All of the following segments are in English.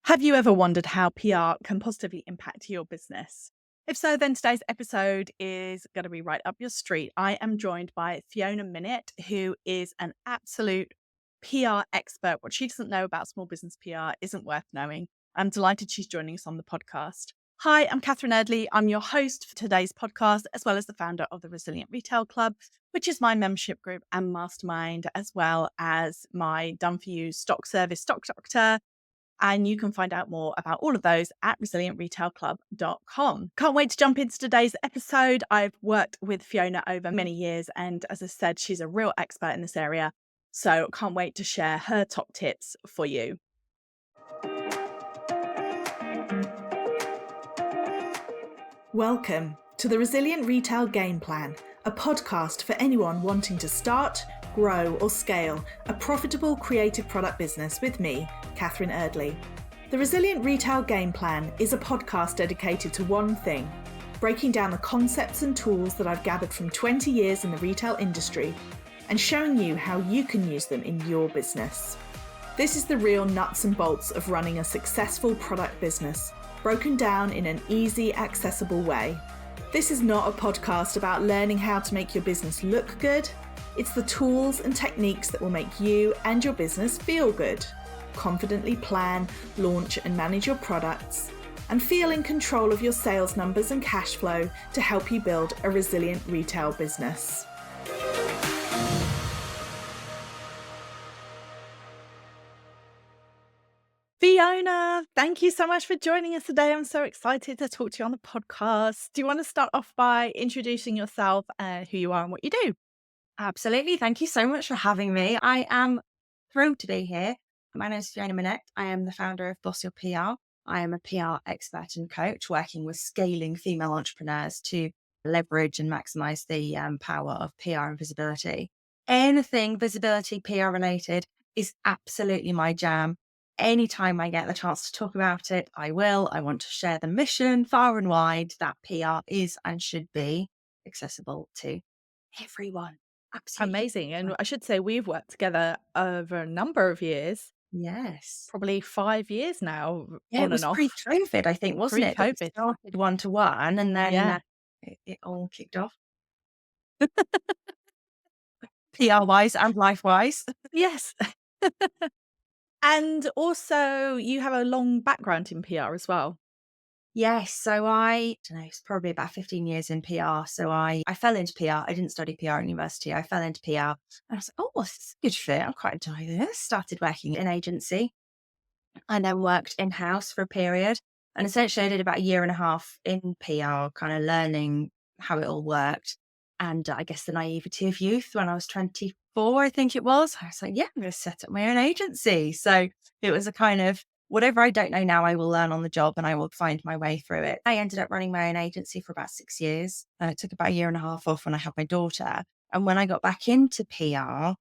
Have you ever wondered how PR can positively impact your business? If so, then today's episode is going to be right up your street. I am joined by Fiona Minnitt, who is an absolute PR expert. What she doesn't know about small business PR isn't worth knowing. I'm delighted she's joining us on the podcast. Hi, I'm Catherine Erdley. I'm your host for today's podcast, as well as the founder of the Resilient Retail Club, which is my membership group and mastermind, as well as my done for you stock service, Stock Doctor. And you can find out more about all of those at resilientretailclub.com. Can't wait to jump into today's episode. I've worked with Fiona over many years, and as I said, she's a real expert in this area. So can't wait to share her top tips for you. Welcome to the Resilient Retail Game Plan, a podcast for anyone wanting to start, grow, or scale a profitable creative product business with me, Catherine Erdley. The Resilient Retail Game Plan is a podcast dedicated to one thing: breaking down the concepts and tools that I've gathered from 20 years in the retail industry and showing you how you can use them in your business. This is the real nuts and bolts of running a successful product business, broken down in an easy, accessible way. This is not a podcast about learning how to make your business look good. It's the tools and techniques that will make you and your business feel good. Confidently plan, launch, and manage your products, and feel in control of your sales numbers and cash flow to help you build a resilient retail business. Fiona, thank you so much for joining us today. I'm so excited to talk to you on the podcast. Do you want to start off by introducing yourself, who you are and what you do? Absolutely. Thank you so much for having me. I am thrilled to be here. My name is Fiona Minnitt. I am the founder of Boss Your PR. I am a PR expert and coach working with scaling female entrepreneurs to leverage and maximize the power of PR and visibility. Anything visibility PR related is absolutely my jam. Anytime I get the chance to talk about it, I will. I want to share the mission far and wide that PR is and should be accessible to everyone. Absolutely. Amazing. And I should say we've worked together over a number of years, Yes. probably 5 years now, Yeah, it on and was off. pre-COVID, I think, wasn't it? That we Pre-COVID. started one-to-one and then Yeah. it all kicked off. PR-wise and life-wise. Yes. And also you have a long background in PR as well. Yes. So I don't know, it's probably about 15 years in PR. So I fell into PR. I didn't study PR at university. I fell into PR. And I was like, oh, this is a good fit. I quite enjoy this. Started working in agency and then worked in-house for a period. And essentially I did about a year and a half in PR, kind of learning how it all worked. And I guess the naivety of youth when I was 24, I think it was, I was like, yeah, I'm going to set up my own agency. So it was a kind of whatever I don't know now, I will learn on the job and I will find my way through it. I ended up running my own agency for about 6 years. And it took about a year and a half off when I had my daughter. And when I got back into PR,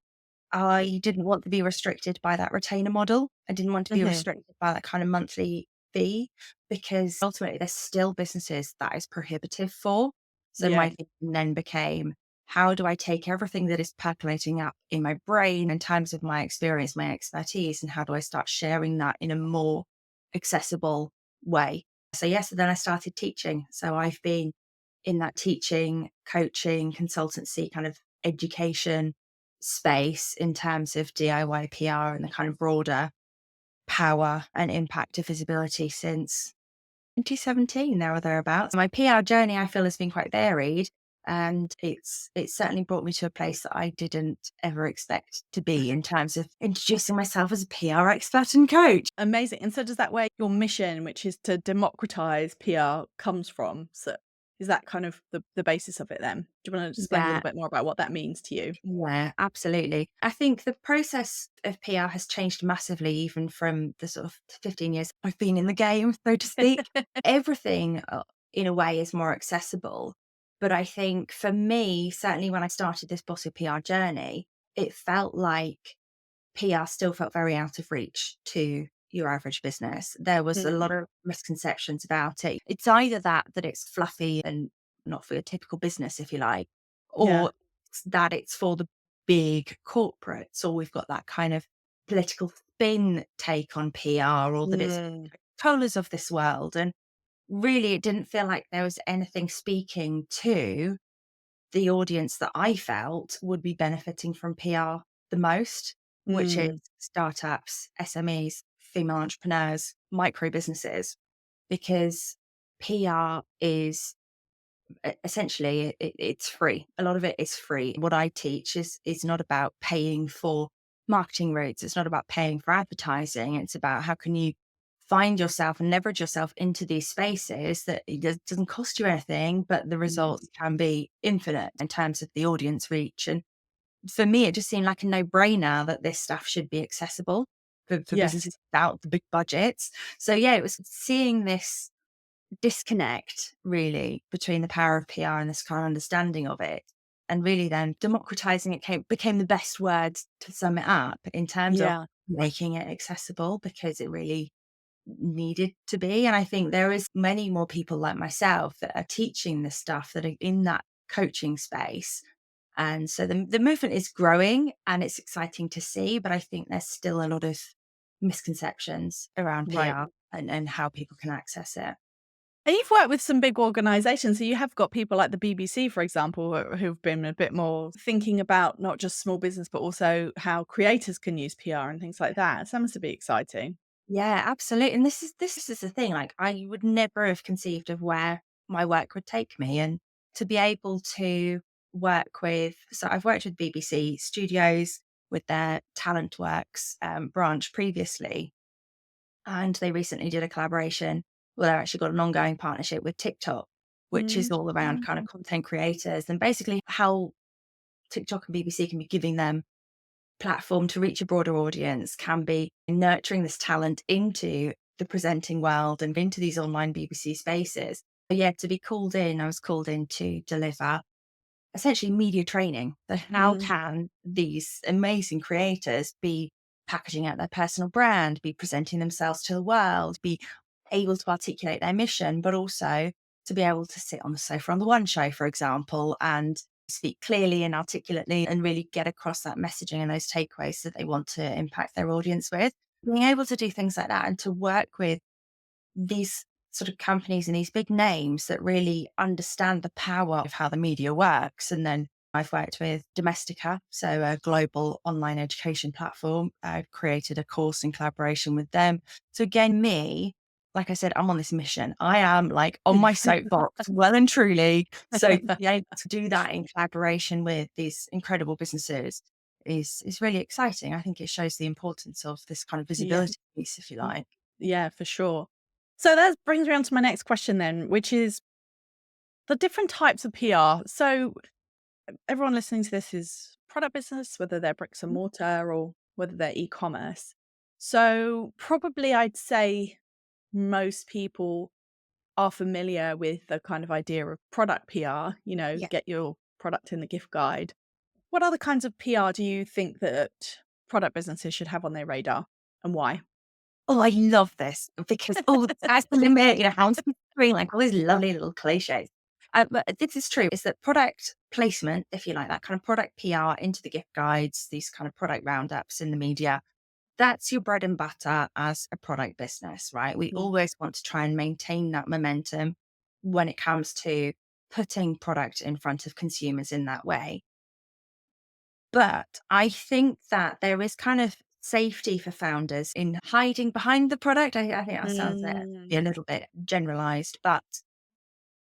I didn't want to be restricted by that retainer model. I didn't want to be restricted by that kind of monthly fee because ultimately there's still businesses that is prohibitive for. So Yeah. my thinking then became, how do I take everything that is percolating up in my brain in terms of my experience, my expertise, and how do I start sharing that in a more accessible way? So yes, then I started teaching. So I've been in that teaching, coaching, consultancy kind of education space in terms of DIY PR and the kind of broader power and impact of visibility since 2017, there or thereabouts. My PR journey, I feel, has been quite varied. And it's certainly brought me to a place that I didn't ever expect to be in terms of introducing myself as a PR expert and coach. Amazing. And so does that where your mission, which is to democratize PR, comes from? So is that kind of the basis of it then? Do you want to explain a Yeah, little bit more about what that means to you? yeah, absolutely. I think the process of PR has changed massively, even from the sort of 15 years I've been in the game, so to speak. Everything, in a way, is more accessible. But I think for me, certainly when I started this Boss Your PR journey, it felt like PR still felt very out of reach to your average business. There was a lot of misconceptions about it. It's either that it's fluffy and not for your typical business, if you like, Yeah. or that it's for the big corporates, or we've got that kind of political spin take on PR, or that it's Mm. Colas of this world. And really, it didn't feel like there was anything speaking to the audience that I felt would be benefiting from PR the most, which is Mm. startups, SMEs, female entrepreneurs, micro businesses, because PR is essentially it's free. A lot of it is free. What I teach is not about paying for marketing routes. It's not about paying for advertising. It's about how can you find yourself and leverage yourself into these spaces that doesn't cost you anything, but the results can be infinite in terms of the audience reach. And for me, it just seemed like a no-brainer that this stuff should be accessible for Yes. businesses without the big budgets. So yeah, it was seeing this disconnect really between the power of PR and this kind of understanding of it. And really then democratizing it became the best word to sum it up in terms of Yeah. making it accessible, because it really needed to be. And I think there is many more people like myself that are teaching this stuff, that are in that coaching space. And so the movement is growing and it's exciting to see, but I think there's still a lot of misconceptions around Right. PR and how people can access it. And you've worked with some big organizations. So you have got people like the BBC, for example, who've been a bit more thinking about not just small business, but also how creators can use PR and things like that. So that must be exciting. Yeah, absolutely. And this is the thing. Like, I would never have conceived of where my work would take me, and to be able to work with. So I've worked with BBC Studios with their Talent Works branch previously, and they recently did a collaboration. Well, they've actually got an ongoing partnership with TikTok, which is Mm. all around kind of content creators and basically how TikTok and BBC can be giving them platform to reach a broader audience, can be nurturing this talent into the presenting world and into these online BBC spaces. But yeah, to be called in, I was called in to deliver essentially media training. So how Mm. can these amazing creators be packaging out their personal brand, be presenting themselves to the world, be able to articulate their mission, but also to be able to sit on the sofa on the One Show, for example, and speak clearly and articulately and really get across that messaging and those takeaways that they want to impact their audience with. Being able to do things like that and to work with these sort of companies and these big names that really understand the power of how the media works. And then I've worked with Domestika, so a global online education platform. I've created a course in collaboration with them. So again, me, like I said, I'm on this mission. I am like on my soapbox, well and truly. So to be able to do that in collaboration with these incredible businesses is really exciting. I think it shows the importance of this kind of Yeah. visibility piece, if you Mm. like. Yeah, for sure. So that brings me on to my next question then, which is the different types of PR. So everyone listening to this is product business, whether they're bricks and mortar or whether they're e-commerce. So probably I'd say most people are familiar with the kind of idea of product PR, Yeah. get your product in the gift guide. What other kinds of PR do you think that product businesses should have on their radar and why? Oh, I love this because, oh, the sky's the limit, hounds on the screen, like all these lovely little cliches. But this is true, is that product placement, if you like, that kind of product PR into the gift guides, these kind of product roundups in the media, that's your bread and butter as a product business, right? We Mm. always want to try and maintain that momentum when it comes to putting product in front of consumers in that way. But I think that there is kind of safety for founders in hiding behind the product. I think that sounds Mm. a little bit generalized, but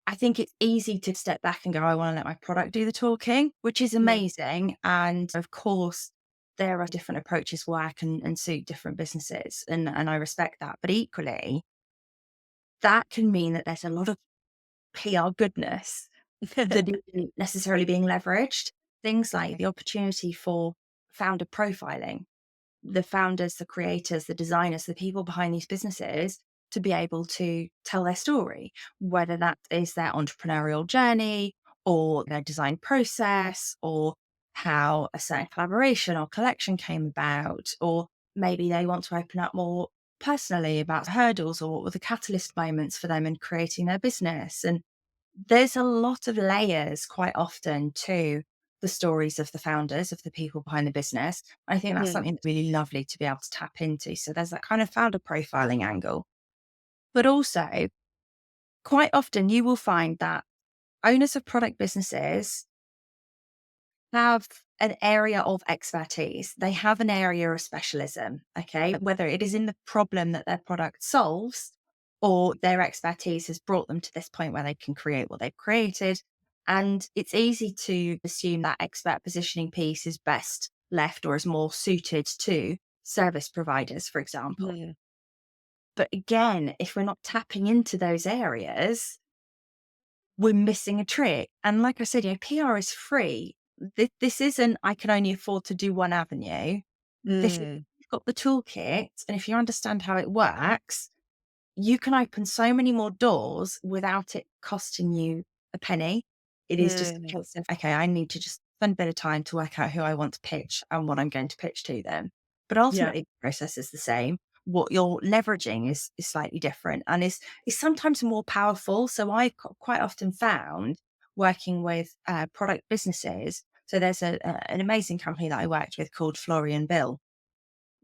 I think it's easy to step back and go, I want to let my product do the talking, which is Yeah. amazing. And of course, there are different approaches work and suit different businesses. And I respect that. But equally, that can mean that there's a lot of PR goodness that isn't necessarily being leveraged. Things like the opportunity for founder profiling, the founders, the creators, the designers, the people behind these businesses to be able to tell their story, whether that is their entrepreneurial journey or their design process or how a certain collaboration or collection came about, or maybe they want to open up more personally about hurdles or what were the catalyst moments for them in creating their business. And there's a lot of layers quite often to the the stories of the founders, of the people behind the business. I think that's Mm. something that's really lovely to be able to tap into. So there's that kind of founder profiling angle. But also, quite often you will find that owners of product businesses have an area of expertise. They have an area of specialism, okay? Whether it is in the problem that their product solves or their expertise has brought them to this point where they can create what they've created. And it's easy to assume that expert positioning piece is best left or is more suited to service providers, for example. Mm. But again, if we're not tapping into those areas, we're missing a trick. And like I said, PR is free. This isn't, I can only afford to do one avenue. This is, Mm. you've got the toolkit. And if you understand how it works, you can open so many more doors without it costing you a penny. It is just a Mm. case of, okay, I need to just spend a bit of time to work out who I want to pitch and what I'm going to pitch to them. But Yeah. ultimately, the process is the same. What you're leveraging is slightly different and is sometimes more powerful. So I've quite often found working with product businesses. So there's an amazing company that I worked with called Florian Bill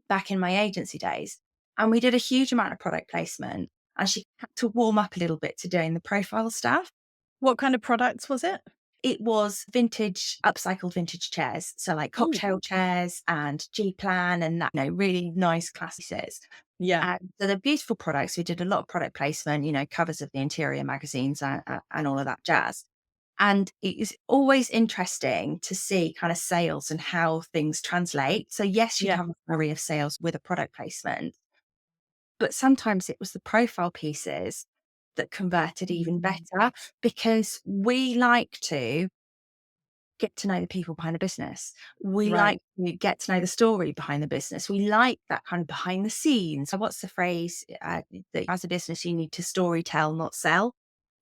back in my agency days. And we did a huge amount of product placement. And she had to warm up a little bit to doing the profile stuff. What kind of products was it? It was vintage, upcycled vintage chairs. So like Ooh. cocktail chairs and G Plan and that, really nice classy chairs. Yeah. And so they're beautiful products. We did a lot of product placement, covers of the interior magazines and all of that jazz. And it is always interesting to see kind of sales and how things translate. So yes, you'd Yeah. have a flurry of sales with a product placement, but sometimes it was the profile pieces that converted even better because we like to get to know the people behind the business. We Right. like to get to know the story behind the business. We like that kind of behind the scenes. So what's the phrase that as a business you need to story tell, not sell?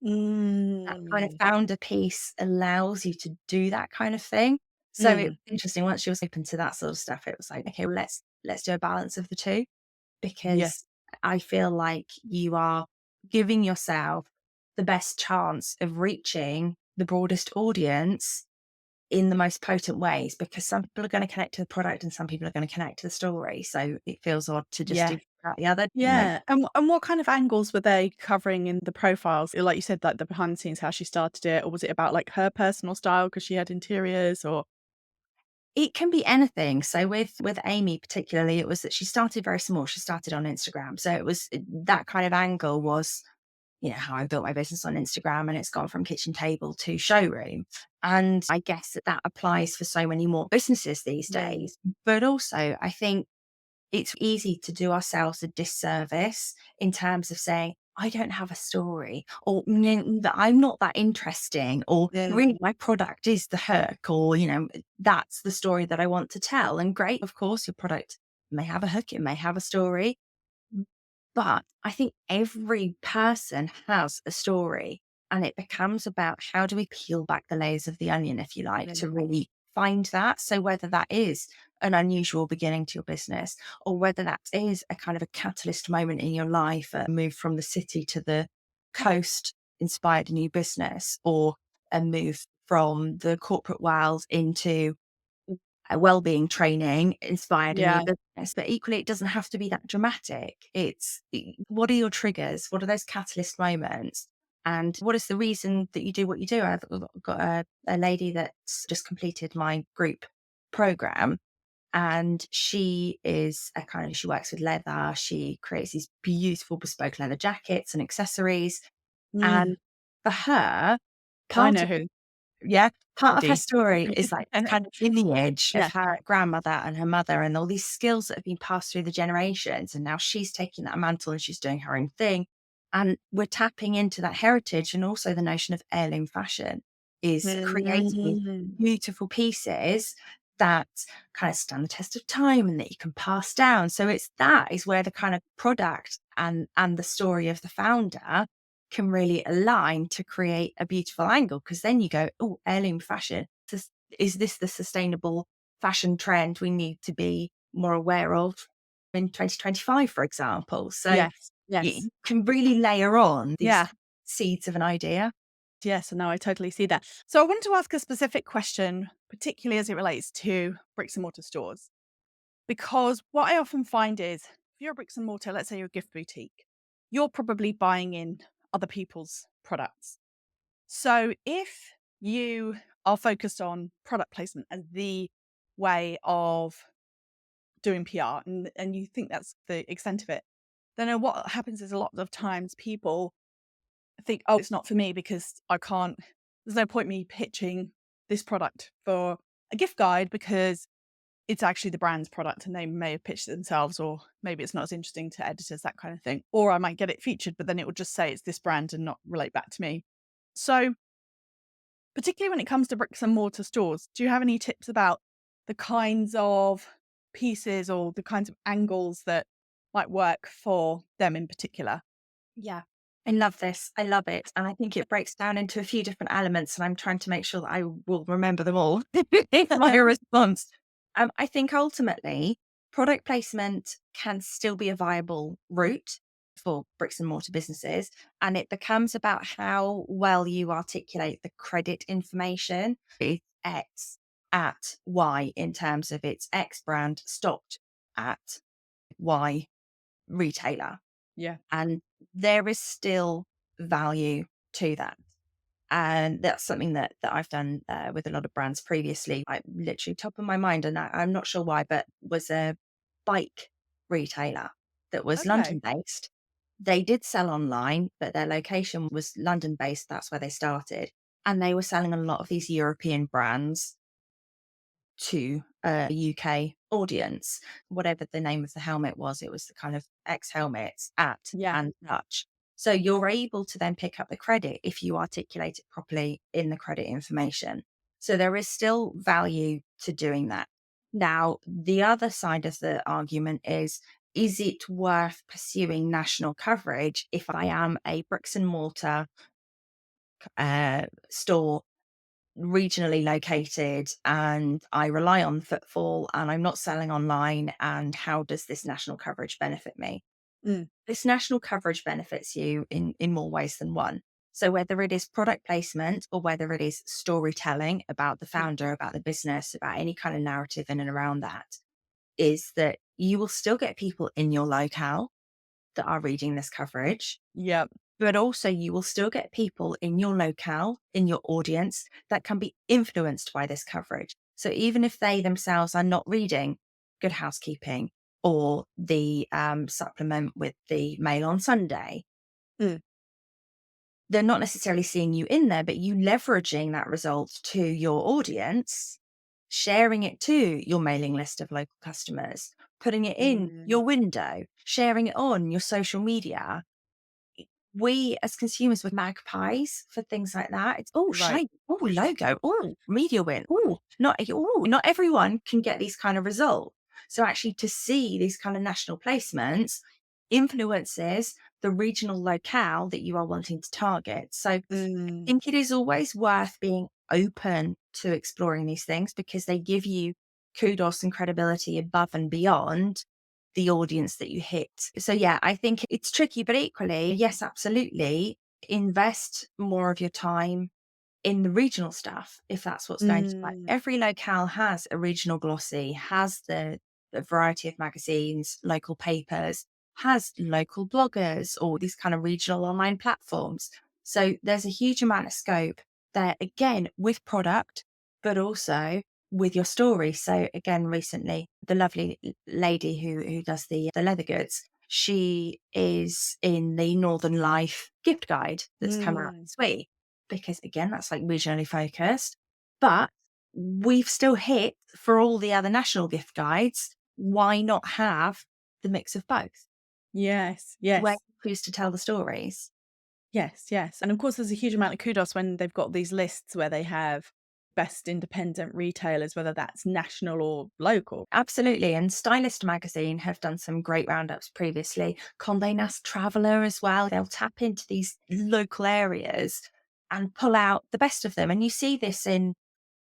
That kind of Mm. founder piece allows you to do that kind of thing. So it's Mm. interesting. Once she was open to that sort of stuff, it was like, okay, well, let's do a balance of the two Yeah. because I feel like you are giving yourself the best chance of reaching the broadest audience in the most potent ways because some people are going to connect to the product and some people are going to connect to the story. So it feels odd to just Yeah. do the other. Yeah. And what kind of angles were they covering in the profiles? Like you said, like the behind the scenes, how she started it, or was it about like her personal style because she had interiors or It can be anything. So with Amy particularly, it was that she started very small. She started on Instagram. So it was that kind of angle was, how I built my business on Instagram and it's gone from kitchen table to showroom. And I guess that applies for so many more businesses these Mm. days. But also I think it's easy to do ourselves a disservice in terms of saying, I don't have a story, or that I'm not that interesting, or really Mm. my product is the hook, or, that's the story that I want to tell. And great, of course, your product may have a hook, it may have a story, but I think every person has a story. And it becomes about how do we peel back the layers of the onion, if you like, to Mm. really find that. So whether that is an unusual beginning to your business, or whether that is a kind of a catalyst moment in your life, a move from the city to the coast inspired a new business, or a move from the corporate world into a well-being training inspired a new Yeah. business, but equally it doesn't have to be that dramatic. What are your triggers? What are those catalyst moments? And what is the reason that you do what you do? I've got a lady that's just completed my group program, and she is she works with leather. She creates these beautiful bespoke leather jackets and accessories. Mm. And for her, I part know of who. yeah. Part of her Dee. story is like this kind of lineage of Yeah. her grandmother and her mother and all these skills that have been passed through the generations. And now she's taking that mantle and she's doing her own thing. And we're tapping into that heritage and also the notion of heirloom fashion is creating these Mm. beautiful pieces that kind of stand the test of time and that you can pass down. So that is where the kind of product and the story of the founder can really align to create a beautiful angle because then you go, oh, heirloom fashion. Is this the sustainable fashion trend we need to be more aware of in 2025, for example? So Yes. you Yes. can really layer on these Yeah. seeds of an idea. Yes, no, I totally see that. So I want to ask a specific question, particularly as it relates to bricks and mortar stores, because what I often find is if you're a bricks and mortar, let's say you're a gift boutique, you're probably buying in other people's products. So if you are focused on product placement as the way of doing PR and you think that's the extent of it, then what happens is a lot of times people think, oh, it's not for me because I can't, there's no point me pitching this product for a gift guide because it's actually the brand's product and they may have pitched it themselves, or maybe it's not as interesting to editors, that kind of thing. Or I might get it featured, but then it will just say it's this brand and not relate back to me. So, particularly when it comes to bricks and mortar stores, do you have any tips about the kinds of pieces or the kinds of angles that might work for them in particular? Yeah. I love this. I love it. And I think it breaks down into a few different elements, and I'm trying to make sure that I will remember them all in my response. I think ultimately, product placement can still be a viable route for bricks and mortar businesses. And it becomes about how well you articulate the credit information. It's X at Y in terms of its X brand stocked at Y retailer. Yeah. And there is still value to that. And that's something that I've done with a lot of brands previously. I literally top of my mind, and I'm not sure why, but was a bike retailer that was Okay. London based. They did sell online, but their location was London based. That's where they started. And they were selling a lot of these European brands to a UK audience. Whatever the name of the helmet was, it was the kind of X helmets at Yeah. and such. So you're able to then pick up the credit if you articulate it properly in the credit information. So there is still value to doing that. Now, the other side of the argument is it worth pursuing national coverage if I am a bricks and mortar store regionally located and I rely on footfall and I'm not selling online? And how does this national coverage benefit me? Mm. This national coverage benefits you in more ways than one. So whether it is product placement or whether it is storytelling about the Mm. founder, about the business, about any kind of narrative in and around that, is that you will still get people in your locale that are reading this coverage, Yep. but also you will still get people in your locale, in your audience, that can be influenced by this coverage. So even if they themselves are not reading Good Housekeeping or the supplement with the Mail on Sunday, Mm. they're not necessarily seeing you in there, but you leveraging that result to your audience, sharing it to your mailing list of local customers, putting it in Mm. your window, sharing it on your social media. We as consumers with magpies for things like that. It's Right. shiny, logo, media win, not everyone can get these kind of results. So actually to see these kind of national placements influences the regional locale that you are wanting to target. So I Mm. think it is always worth being open to exploring these things because they give you kudos and credibility above and beyond the audience that you hit. So yeah, I think it's tricky, but equally, yes, absolutely. Invest more of your time in the regional stuff if that's what's going to like. Mm. Every locale has a regional glossy, has the variety of magazines, local papers, has local bloggers or these kind of regional online platforms. So there's a huge amount of scope there again with product, but also with your story. So again, recently, the lovely lady who does the leather goods, she is in the Northern Life gift guide that's come out Mm. this week because again, that's like regionally focused. But we've still hit for all the other national gift guides. Why not have the mix of both? Yes. Where Yes. you choose to tell the stories. Yes. Yes. And of course, there's a huge amount of kudos when they've got these lists where they have best independent retailers, whether that's national or local. Absolutely. And Stylist magazine have done some great roundups previously. Condé Nast Traveller as well. They'll tap into these local areas and pull out the best of them. And you see this in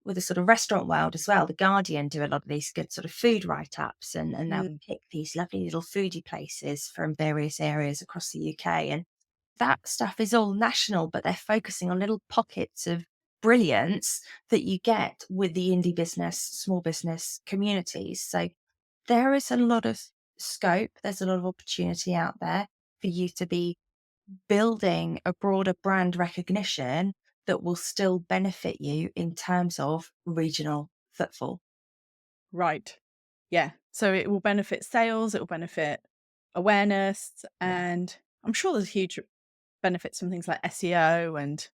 with the sort of restaurant world as well. The Guardian do a lot of these good sort of food write-ups and they'll Mm. pick these lovely little foodie places from various areas across the UK. And that stuff is all national, but they're focusing on little pockets of brilliance that you get with the indie business, small business communities. So there is a lot of scope, there's a lot of opportunity out there for you to be building a broader brand recognition that will still benefit you in terms of regional footfall. Right. Yeah. So it will benefit sales, it will benefit awareness, Yeah. and I'm sure there's huge benefits from things like SEO and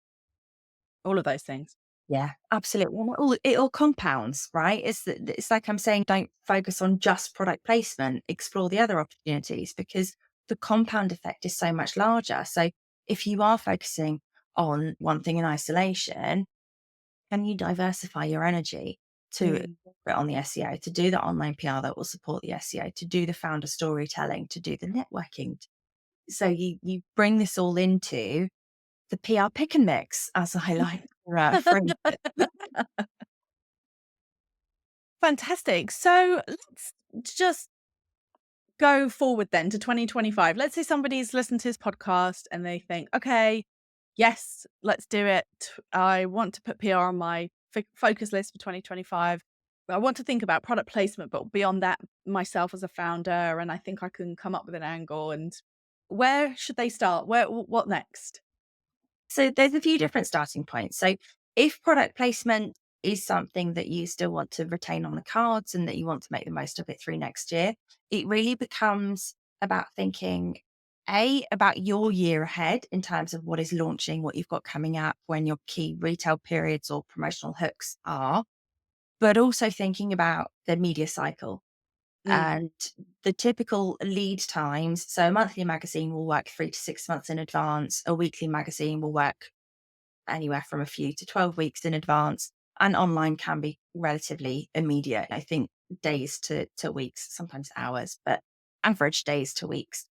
all of those things. Yeah, absolutely. And it all compounds, right? It's like I'm saying, don't focus on just product placement, explore the other opportunities because the compound effect is so much larger. So if you are focusing on one thing in isolation, can you diversify your energy to Mm. put on the SEO, to do the online PR that will support the SEO, to do the founder storytelling, to do the networking? So you bring this all into the PR pick and mix, as I like to phrase it. Fantastic. So let's just go forward then to 2025. Let's say somebody's listened to this podcast and they think, okay, yes, let's do it. I want to put PR on my focus list for 2025. I want to think about product placement, but beyond that, myself as a founder, and I think I can come up with an angle. And where should they start? What next? So there's a few different starting points. So if product placement is something that you still want to retain on the cards and that you want to make the most of it through next year, it really becomes about thinking about your year ahead in terms of what is launching, what you've got coming up, when your key retail periods or promotional hooks are, but also thinking about the media cycle Mm, and the typical lead times. So a monthly magazine will work 3 to 6 months in advance. A weekly magazine will work anywhere from a few to 12 weeks in advance. And online can be relatively immediate. I think days to weeks, sometimes hours, but average days to weeks.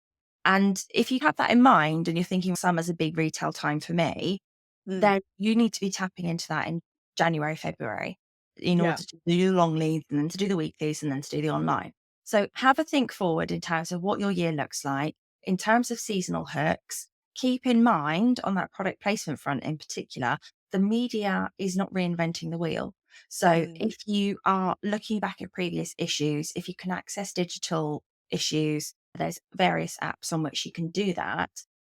And if you have that in mind and you're thinking summer's a big retail time for me, mm, then you need to be tapping into that in January, February in yeah. order to do the long leads and then to do the weeklies and then to do the online. So have a think forward in terms of what your year looks like in terms of seasonal hooks. Keep in mind on that product placement front in particular, the media is not reinventing the wheel. So Mm, if you are looking back at previous issues, if you can access digital issues, there's various apps on which you can do that.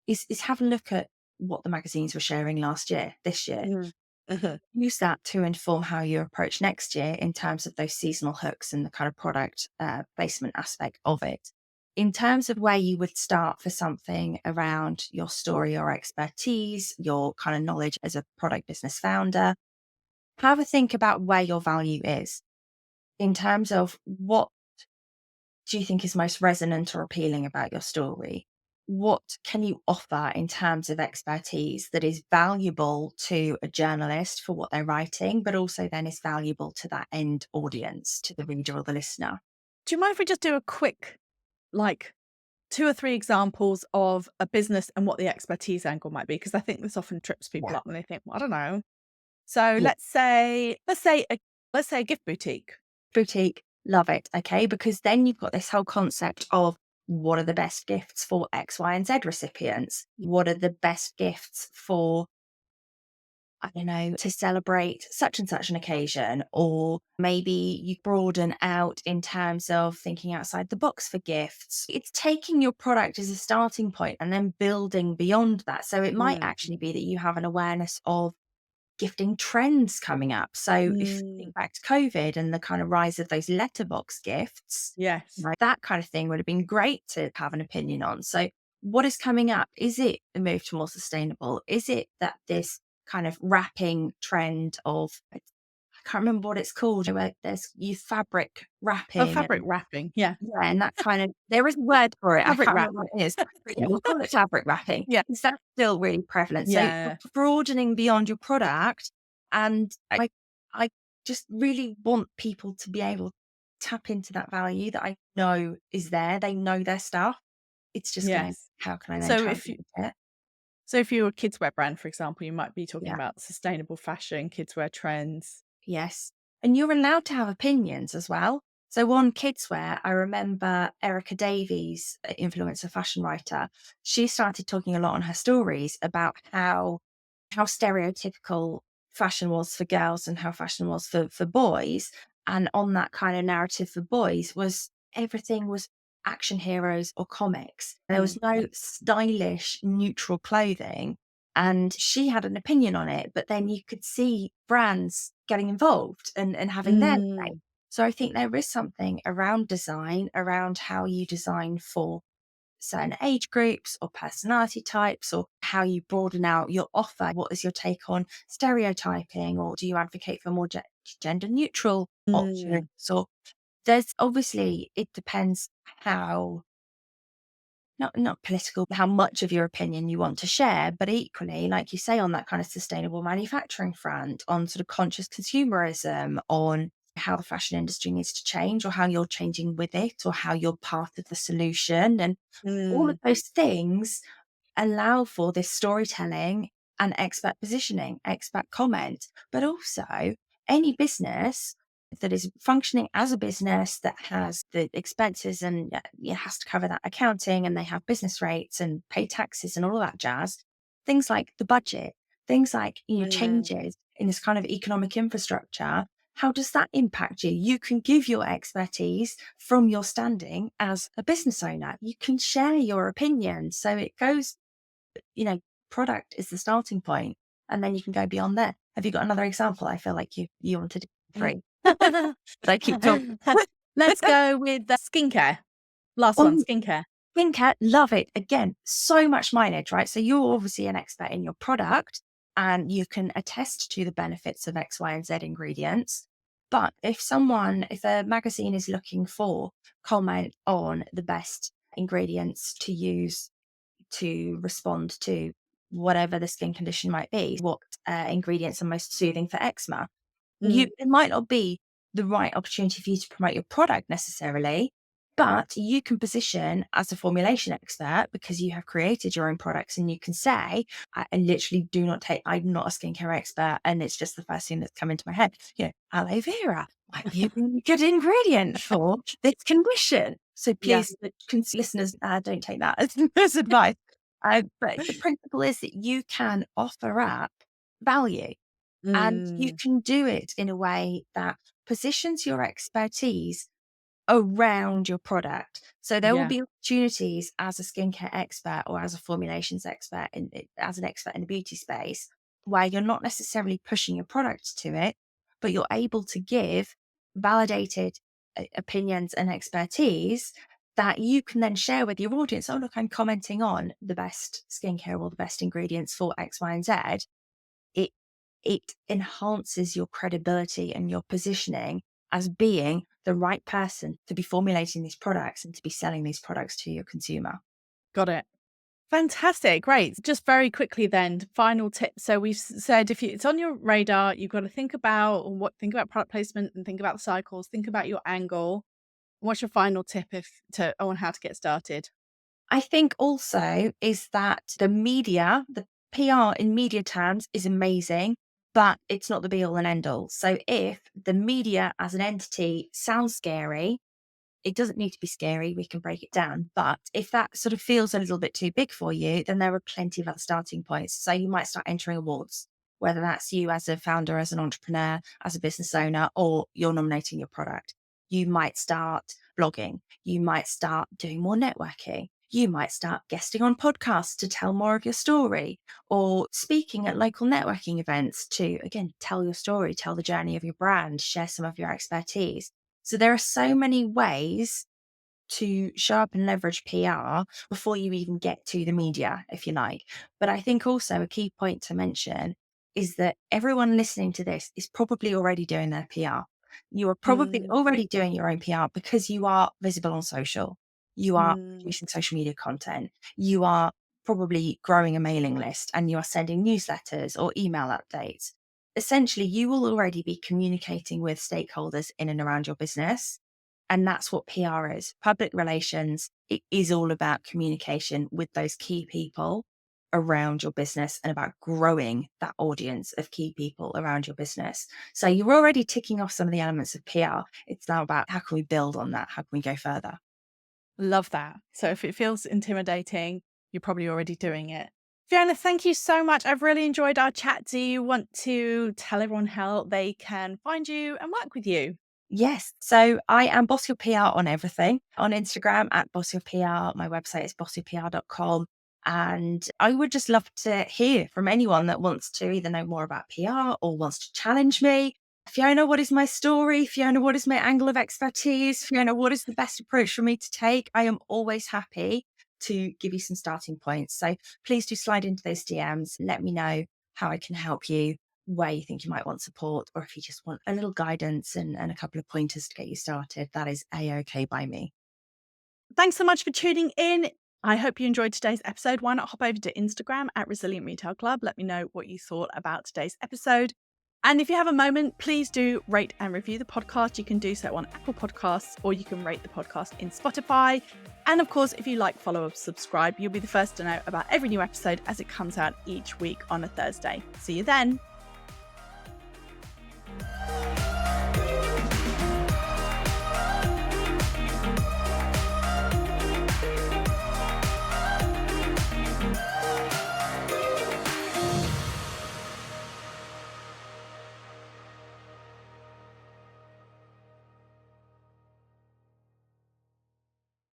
Is have a look at what the magazines were sharing last year, this year. mm, mhm, Use that to inform how you approach next year in terms of those seasonal hooks and the kind of product placement aspect of it. In terms of where you would start for something around your story or expertise, your kind of knowledge as a product business founder, have a think about where your value is in terms of what do you think is most resonant or appealing about your story? What can you offer in terms of expertise that is valuable to a journalist for what they're writing, but also then is valuable to that end audience, to the reader or the listener? Do you mind if we just do a quick, like, 2 or 3 examples of a business and what the expertise angle might be? Because I think this often trips people Yeah. up when they think, "Well, I don't know." So Yeah. let's say a gift boutique. Boutique, love it. Okay. Because then you've got this whole concept of what are the best gifts for X, Y, and Z recipients? What are the best gifts for I don't know, to celebrate such and such an occasion, or maybe you broaden out in terms of thinking outside the box for gifts. It's taking your product as a starting point and then building beyond that. So it might Mm, actually be that you have an awareness of gifting trends coming up. So if you mm, think back to COVID and the kind of rise of those letterbox gifts, yes. right, that kind of thing would have been great to have an opinion on. So what is coming up? Is it a move to more sustainable? Is it that this kind of wrapping trend of I can't remember what it's called, where there's you fabric Oh, wrapping fabric and wrapping, yeah. yeah, and that kind of there is a word for it. I Fabric can't wrap. remember what it is. But yeah, we'll call it fabric wrapping. Yeah, Is that still really prevalent? So yeah, broadening beyond your product, and I just really want people to be able to tap into that value that I know is there. They know their stuff. It's just going, yes. how can I then So if you translate it? so if you're a kids wear brand, for example, you might be talking Yeah. about sustainable fashion, kids wear trends. Yes. And you're allowed to have opinions as well. So on kidswear, I remember Erica Davies, influencer fashion writer, she started talking a lot on her stories about how stereotypical fashion was for girls and how fashion was for boys. And on that kind of narrative for boys was everything was action heroes or comics. There Mm. was no stylish, neutral clothing. And she had an opinion on it, but then you could see brands getting involved and having their say. Mm. So I think there is something around design, around how you design for certain age groups or personality types, or how you broaden out your offer. What is your take on stereotyping, or do you advocate for more gender neutral Mm. options? Or there's obviously, it depends how, not political, how much of your opinion you want to share, but equally, like you say, on that kind of sustainable manufacturing front, on sort of conscious consumerism, on how the fashion industry needs to change, or how you're changing with it, or how you're part of the solution. And all of Mm. those things allow for this storytelling and expert positioning, expert comment, but also any business that is functioning as a business that has the expenses and has to cover that accounting, and they have business rates and pay taxes and all of that jazz. Things like the budget, things like Mm. changes in this kind of economic infrastructure. How does that impact you? You can give your expertise from your standing as a business owner. You can share your opinion. So it goes, you know, product is the starting point, and then you can go beyond there. Have you got another example? I feel like you wanted to do three, but I keep talking. Let's go with the skincare. Last one, On skincare. skincare, love it. Again, so much mileage, right? So you're obviously an expert in your product and you can attest to the benefits of X, Y, and Z ingredients. But if a magazine is looking for comment on the best ingredients to use to respond to whatever the skin condition might be, what ingredients are most soothing for eczema, Mm. it might not be the right opportunity for you to promote your product necessarily, but you can position as a formulation expert because you have created your own products, and you can say, I literally do not take, I'm not a skincare expert, and it's just the first thing that's come into my head. Aloe vera might be a really good ingredient for this condition. So Yeah. please, listeners, don't take that as advice. But the principle is that you can offer up value, and you Mm. can do it in a way that positions your expertise around your product. So there will Yeah. be opportunities as a skincare expert or as a formulations expert, as an expert in the beauty space, where you're not necessarily pushing your product to it, but you're able to give validated opinions and expertise that you can then share with your audience. Oh, look, I'm commenting on the best skincare or the best ingredients for X, Y, and Z. It it enhances your credibility and your positioning as being the right person to be formulating these products and to be selling these products to your consumer. Got it. Fantastic. Great. Just very quickly then, final tip. So we've said if it's on your radar, you've got to think about product placement and think about the cycles, think about your angle. What's your final tip on how to get started? I think also is that the PR in media terms is amazing, but it's not the be all and end all. So if the media as an entity sounds scary, it doesn't need to be scary. We can break it down. But if that sort of feels a little bit too big for you, then there are plenty of other starting points. So you might start entering awards, whether that's you as a founder, as an entrepreneur, as a business owner, or you're nominating your product. You might start blogging. You might start doing more networking. You might start guesting on podcasts to tell more of your story, or speaking at local networking events to, again, tell your story, tell the journey of your brand, share some of your expertise. So there are so many ways to show up and leverage PR before you even get to the media, if you like. But I think also a key point to mention is that everyone listening to this is probably already doing their PR. You are probably Mm. already doing your own PR because you are visible on social. You are Mm. producing social media content. You are probably growing a mailing list, and you are sending newsletters or email updates. Essentially, you will already be communicating with stakeholders in and around your business. And that's what PR is. Public relations, it is all about communication with those key people around your business and about growing that audience of key people around your business. So you're already ticking off some of the elements of PR. It's now about how can we build on that? How can we go further? Love that. So if it feels intimidating, you're probably already doing it. Fiona, thank you so much. I've really enjoyed our chat. Do you want to tell everyone how they can find you and work with you? Yes. So I am Boss Your PR on everything. On Instagram at Boss Your PR. My website is bossyourpr.com. And I would just love to hear from anyone that wants to either know more about PR or wants to challenge me. Fiona, what is my story? Fiona, what is my angle of expertise? Fiona, what is the best approach for me to take? I am always happy to give you some starting points. So please do slide into those DMs. Let me know how I can help you, where you think you might want support, or if you just want a little guidance and a couple of pointers to get you started. That is A-OK by me. Thanks so much for tuning in. I hope you enjoyed today's episode. Why not hop over to Instagram at Resilient Retail Club? Let me know what you thought about today's episode. And if you have a moment, please do rate and review the podcast. You can do so on Apple Podcasts, or you can rate the podcast in Spotify. And of course, if you like, follow, or subscribe, you'll be the first to know about every new episode as it comes out each week on a Thursday. See you then.